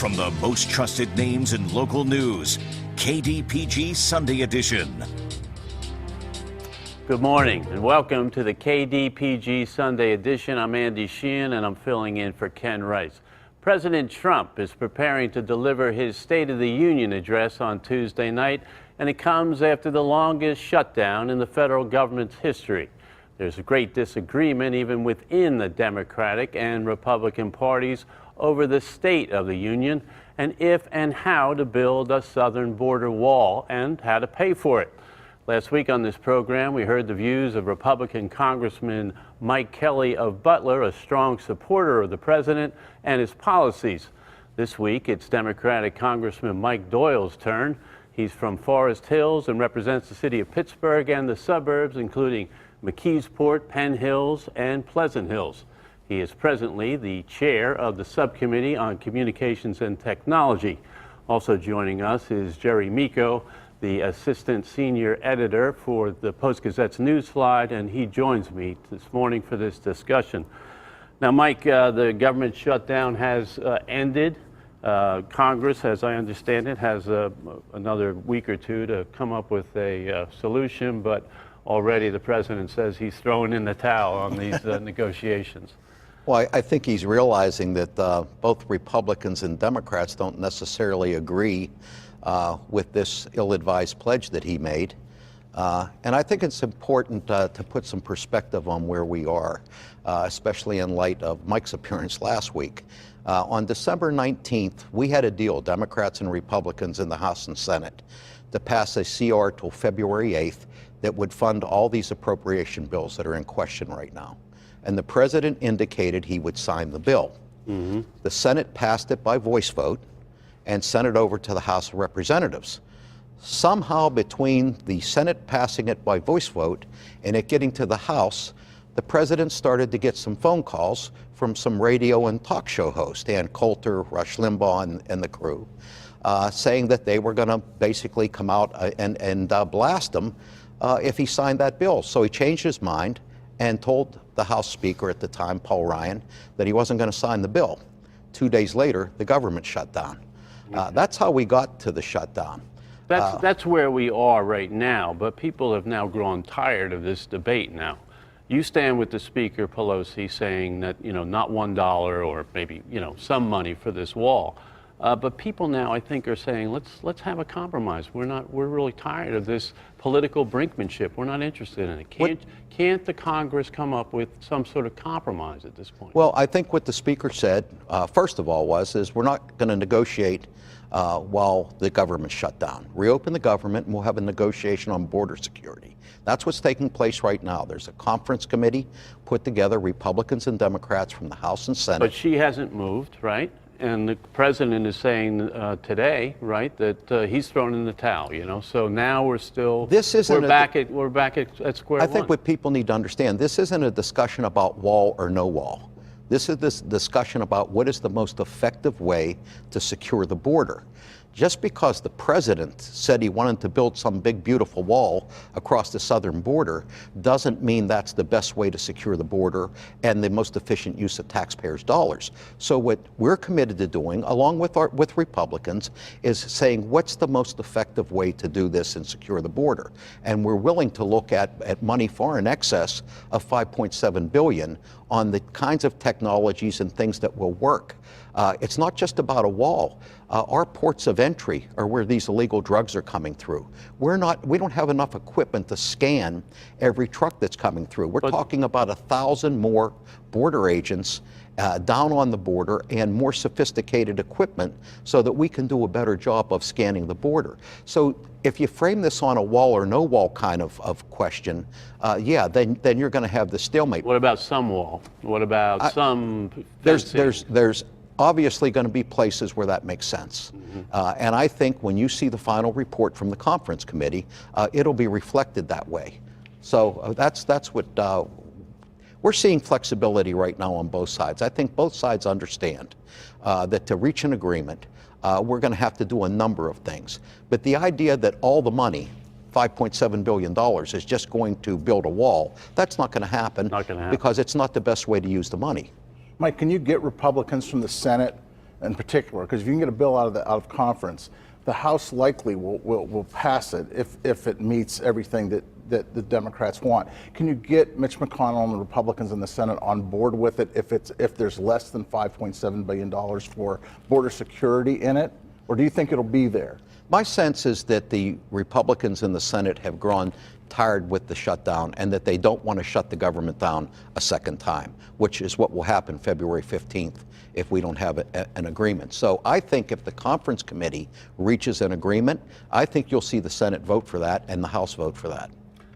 From the most trusted names in local news, KDPG Sunday Edition. Good morning and welcome to the KDPG Sunday Edition. I'm Andy Sheehan and I'm filling in for Ken Rice. President Trump is preparing to deliver his State of the Union address on Tuesday night, and it comes after the longest shutdown in the federal government's history. There's a great disagreement even within the Democratic and Republican parties over the state of the Union and if and how to build a southern border wall and how to pay for it. Last week on this program, we heard the views of Republican Congressman Mike Kelly of Butler, a strong supporter of the president and his policies. This week, it's Democratic Congressman Mike Doyle's turn. He's from Forest Hills and represents the city of Pittsburgh and the suburbs, including McKeesport, Penn Hills, and Pleasant Hills. He is presently the chair of the Subcommittee on Communications and Technology. Also joining us is Jerry Miko, the assistant senior editor for the Post-Gazette's news slide, and he joins me this morning for this discussion. Now, Mike, the government shutdown has ended. Congress, as I understand it, has another week or two to come up with a solution, but already the president says he's throwing in the towel on these negotiations. Well, I think he's realizing that both Republicans and Democrats don't necessarily agree with this ill-advised pledge that he made. And I think it's important to put some perspective on where we are, especially in light of Mike's appearance last week. On December 19th, we had a deal, Democrats and Republicans in the House and Senate, to pass a CR till February 8th that would fund all these appropriation bills that are in question right now. And the president indicated he would sign the bill. Mm-hmm. The Senate passed it by voice vote and sent it over to the House of Representatives. Somehow between the Senate passing it by voice vote and it getting to the House, the president started to get some phone calls from some radio and talk show hosts, Dan Coulter, Rush Limbaugh, and the crew, saying that they were going to basically come out and blast him if he signed that bill. So he changed his mind and told the House Speaker at the time, Paul Ryan, that he wasn't going to sign the bill. 2 days later, the government shut down. That's how we got to the shutdown. That's where we are right now, but people have now grown tired of this debate now. You stand with the Speaker, Pelosi, saying that, not $1 or maybe, some money for this wall. But people now, I think, are saying, let's have a compromise. We're really tired of this political brinkmanship. We're not interested in it. Can't the Congress come up with some sort of compromise at this point? Well, I think what the Speaker said, first of all, is we're not going to negotiate while the government shut down. Reopen the government and we'll have a negotiation on border security. That's what's taking place right now. There's a conference committee put together, Republicans and Democrats from the House and Senate. But she hasn't moved, right? And the president is saying today, right, that he's thrown in the towel. So now we're still we're back at square one. I think what people need to understand, this isn't a discussion about wall or no wall. This is this discussion about what is the most effective way to secure the border. Just because the president said he wanted to build some big, beautiful wall across the southern border doesn't mean that's the best way to secure the border and the most efficient use of taxpayers' dollars. So what we're committed to doing, along with Republicans, is saying what's the most effective way to do this and secure the border. And we're willing to look at money far in excess of $5.7 billion on the kinds of technologies and things that will work. It's not just about a wall. Our ports of entry are where these illegal drugs are coming through. We don't have enough equipment to scan every truck that's coming through. We're talking about 1,000 more border agents down on the border and more sophisticated equipment so that we can do a better job of scanning the border. So if you frame this on a wall or no wall kind of question, then you're going to have the stalemate. What about some wall? What about some fencing? There's obviously going to be places where that makes sense. Mm-hmm. And I think when you see the final report from the conference committee, it'll be reflected that way. So that's what we're seeing flexibility right now on both sides. I think both sides understand that to reach an agreement, we're going to have to do a number of things. But the idea that all the money, $5.7 billion, is just going to build a wall, that's not going to happen. Not going to happen. Because it's not the best way to use the money. Mike, can you get Republicans from the Senate in particular, because if you can get a bill out of conference, the House likely will pass it if it meets everything that the Democrats want. Can you get Mitch McConnell and the Republicans in the Senate on board with it if there's less than $5.7 billion for border security in it? Or do you think it'll be there? My sense is that the Republicans in the Senate have grown tired with the shutdown and that they don't want to shut the government down a second time, which is what will happen February 15th if we don't have an agreement. So I think if the conference committee reaches an agreement, I think you'll see the Senate vote for that and the House vote for that.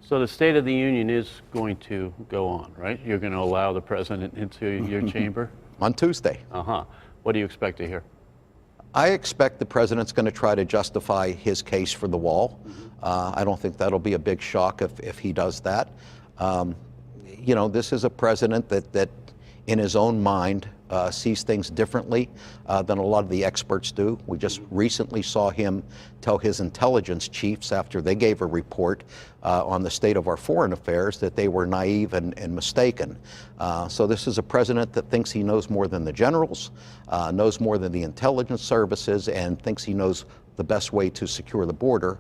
So the State of the Union is going to go on, right? You're going to allow the president into your chamber? On Tuesday. Uh-huh. What do you expect to hear? I expect the president's going to try to justify his case for the wall. I don't think that'll be a big shock if he does that. You know, this is a president that in his own mind sees things differently than a lot of the experts do. We just recently saw him tell his intelligence chiefs after they gave a report on the state of our foreign affairs that they were naive and mistaken. So this is a president that thinks he knows more than the generals, knows more than the intelligence services, and thinks he knows the best way to secure the border,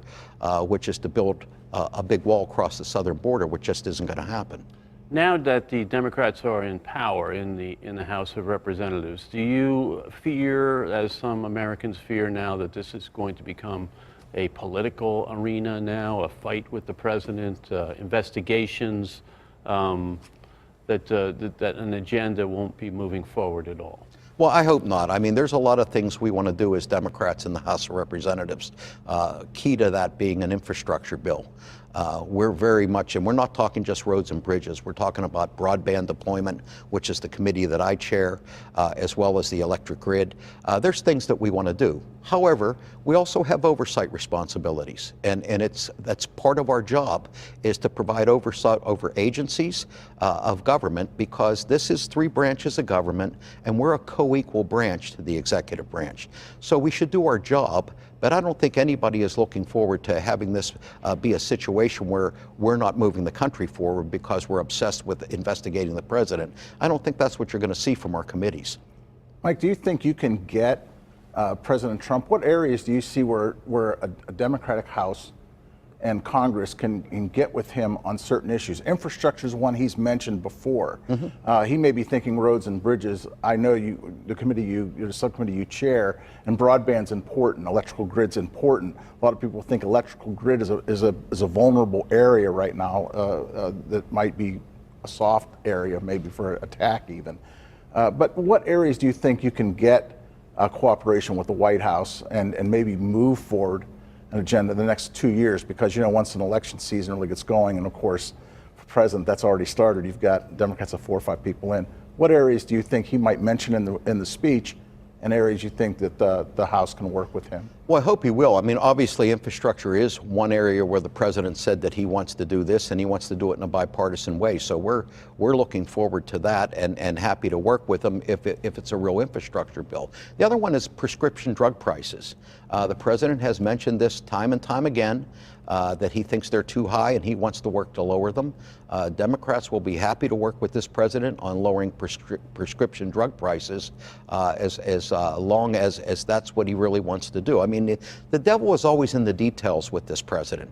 which is to build a big wall across the southern border, which just isn't going to happen. Now that the Democrats are in power in the House of Representatives, do you fear, as some Americans fear now, that this is going to become a political arena now, a fight with the president, investigations, that an agenda won't be moving forward at all? Well, I hope not. I mean, there's a lot of things we want to do as Democrats in the House of Representatives, key to that being an infrastructure bill. We're very much, and we're not talking just roads and bridges, we're talking about broadband deployment, which is the committee that I chair, as well as the electric grid. There's things that we want to do. However, we also have oversight responsibilities, and that's part of our job, is to provide oversight over agencies of government, because this is three branches of government, and we're a co-equal branch to the executive branch. So we should do our job, but I don't think anybody is looking forward to having this be a situation where we're not moving the country forward because we're obsessed with investigating the president. I don't think that's what you're going to see from our committees. Mike, do you think you can get President Trump? What areas do you see where a Democratic House and Congress can get with him on certain issues? Infrastructure is one he's mentioned before. He may be thinking roads and bridges. I know the subcommittee you chair, and broadband's important, electrical grid's important. A lot of people think electrical grid is a vulnerable area right now that might be a soft area, maybe for attack even. But what areas do you think you can get cooperation with the White House and maybe move forward an agenda in the next 2 years? Because, you know, once an election season really gets going, and of course, for president, that's already started. You've got Democrats of 4 or 5 people in. What areas do you think he might mention in the speech, and areas you think that the House can work with him? Well, I hope he will. I mean, obviously, infrastructure is one area where the president said that he wants to do this, and he wants to do it in a bipartisan way. So we're looking forward to that, and happy to work with him if it's a real infrastructure bill. The other one is prescription drug prices. The president has mentioned this time and time again, that he thinks they're too high and he wants to work to lower them. Democrats will be happy to work with this president on lowering prescription drug prices as long as that's what he really wants to do. I mean, the devil is always in the details with this president.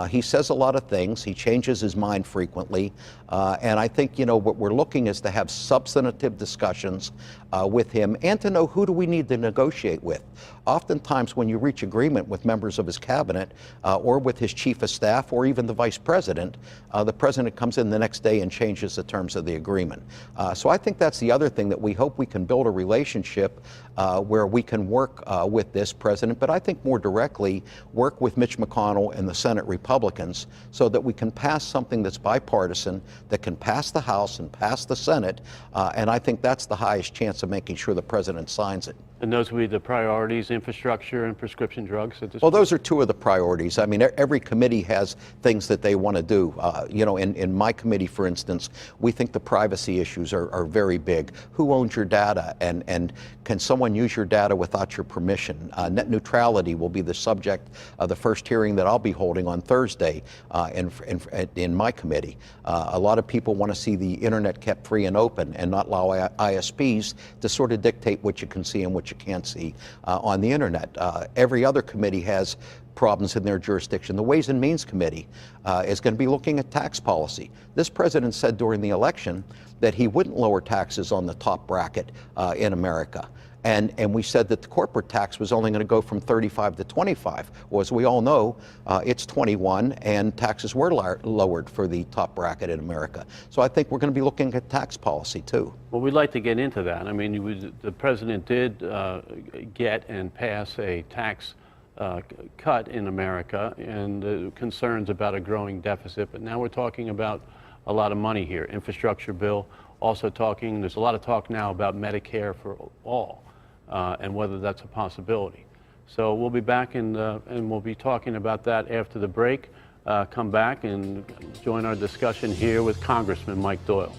He says a lot of things. He changes his mind frequently. And I think, you know, what we're looking is to have substantive discussions with him and to know who do we need to negotiate with. Oftentimes when you reach agreement with members of his cabinet or with his chief of staff or even the vice president, the president comes in the next day and changes the terms of the agreement. So I think that's the other thing, that we hope we can build a relationship where we can work with this president, but I think more directly work with Mitch McConnell and the Senate Republicans so that we can pass something that's bipartisan, that can pass the House and pass the Senate, and I think that's the highest chance of making sure the president signs it. And those would be the priorities, infrastructure and prescription drugs at this Well, point? those are two of the priorities. I mean, every committee has things that they want to do. You know, in my committee, for instance, we think the privacy issues are very big. Who owns your data, and can someone use your data without your permission? Net neutrality will be the subject of the first hearing that I'll be holding on Thursday in my committee. A lot of people want to see the internet kept free and open and not allow ISPs to sort of dictate what you can see and what that you can't see on the internet. Every other committee has problems in their jurisdiction. The Ways and Means Committee is going to be looking at tax policy. This president said during the election that he wouldn't lower taxes on the top bracket in America. And we said that the corporate tax was only going to go from 35 to 25. Well, as we all know, it's 21, and taxes were lowered for the top bracket in America. So I think we're going to be looking at tax policy, too. Well, we'd like to get into that. I mean, the president did get and pass a tax cut in America, and concerns about a growing deficit. But now we're talking about a lot of money here. Infrastructure bill, also talking, there's a lot of talk now about Medicare for all. And whether that's a possibility. So we'll be back and we'll be talking about that after the break. Come back and join our discussion here with Congressman Mike Doyle.